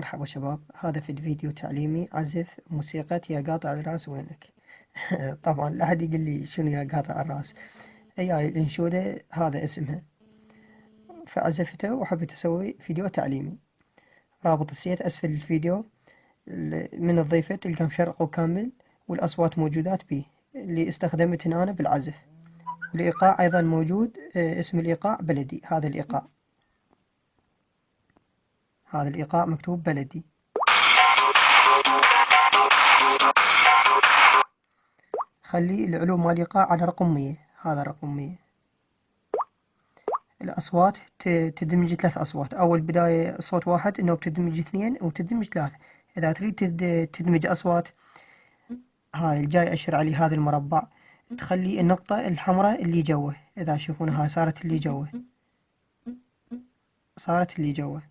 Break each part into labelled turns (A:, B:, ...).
A: مرحبا شباب، هذا في فيديو تعليمي عزف موسيقى يا قاطع الراس وينك. طبعا لا أحد يقول لي شنو يا قاطع الراس. هاي الانشودة هذا اسمها، فعزفته وحبيت اسوي فيديو تعليمي. رابط السيت اسفل الفيديو، من تضيفه تلقى مشرق وكامل والاصوات موجودات بيه اللي استخدمتهن انا بالعزف. والايقاع ايضا موجود، اسم الايقاع بلدي. هذا الايقاع مكتوب بلدي. خلي العلو مال الإيقاع على رقم 100. هذا رقم 100. الأصوات تدمج 3 أصوات. أول بداية صوت واحد إنه بتدمج 2 وتدمج 3. إذا تريد تدمج أصوات، هاي الجاي أشر عليه هذا المربع، تخلي النقطة الحمراء اللي جوه. إذا تشوفونها صارت اللي جوه،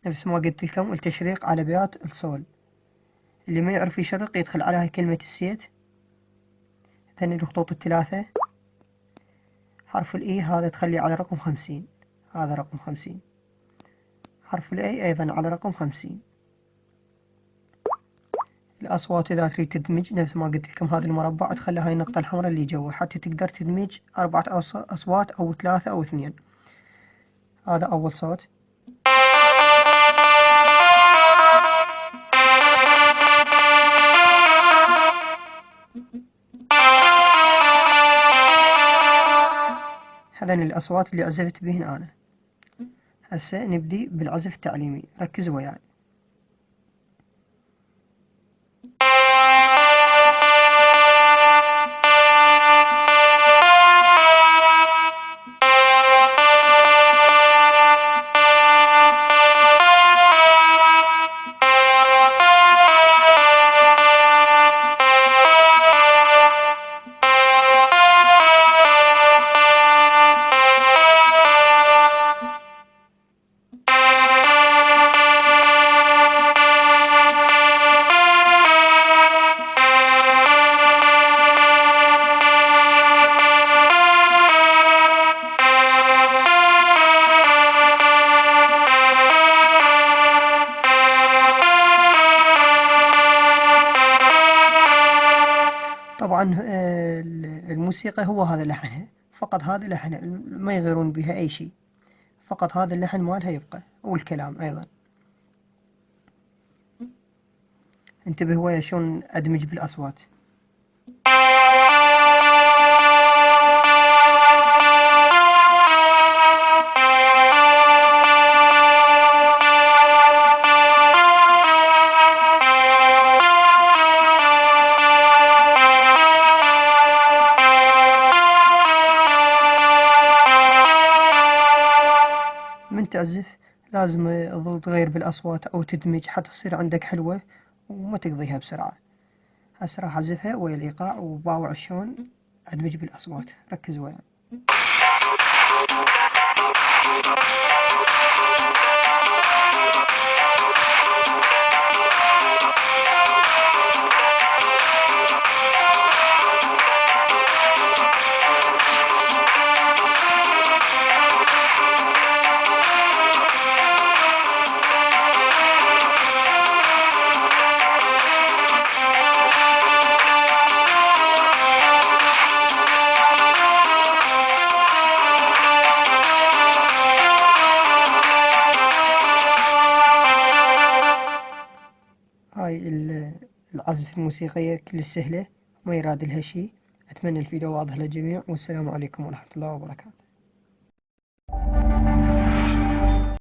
A: نفس ما قلت لكم التشريق على بيات الصول. اللي ما يعرف يشرق يدخل على هاي كلمة السيت، ثاني الخطوط الثلاثة، حرف الإي هذا تخليه على رقم 50. هذا رقم 50. حرف الأي أيضا على رقم 50. الأصوات إذا تريد تدمج نفس ما قلت لكم هذا المربع، تخلي هاي النقطة الحمراء اللي جوا حتى تقدر تدمج 4 أصوات أو 3 أو 2. هذا أول صوت. هذين الأصوات اللي عزفت بهن أنا. هسه نبدي بالعزف التعليمي، ركز وياي. طبعا الموسيقى هو هذا لحنها، فقط هذا لحنها، ما يغيرون بها أي شيء، فقط هذا اللحن مالها يبقى، والكلام أيضا. انتبه ويا شلون أدمج بالأصوات. من تعزف لازم تظل تغير بالأصوات أو تدمج حتى تصير عندك حلوة وما تقضيها بسرعة. هسه راح أعزفها ويا الإيقاع وباوع شلون أدمج بالأصوات. ركز وياي. هاي العزف الموسيقية كل سهلة، ما يراد لها شي. أتمنى الفيديو واضح للجميع، والسلام عليكم ورحمة الله وبركاته.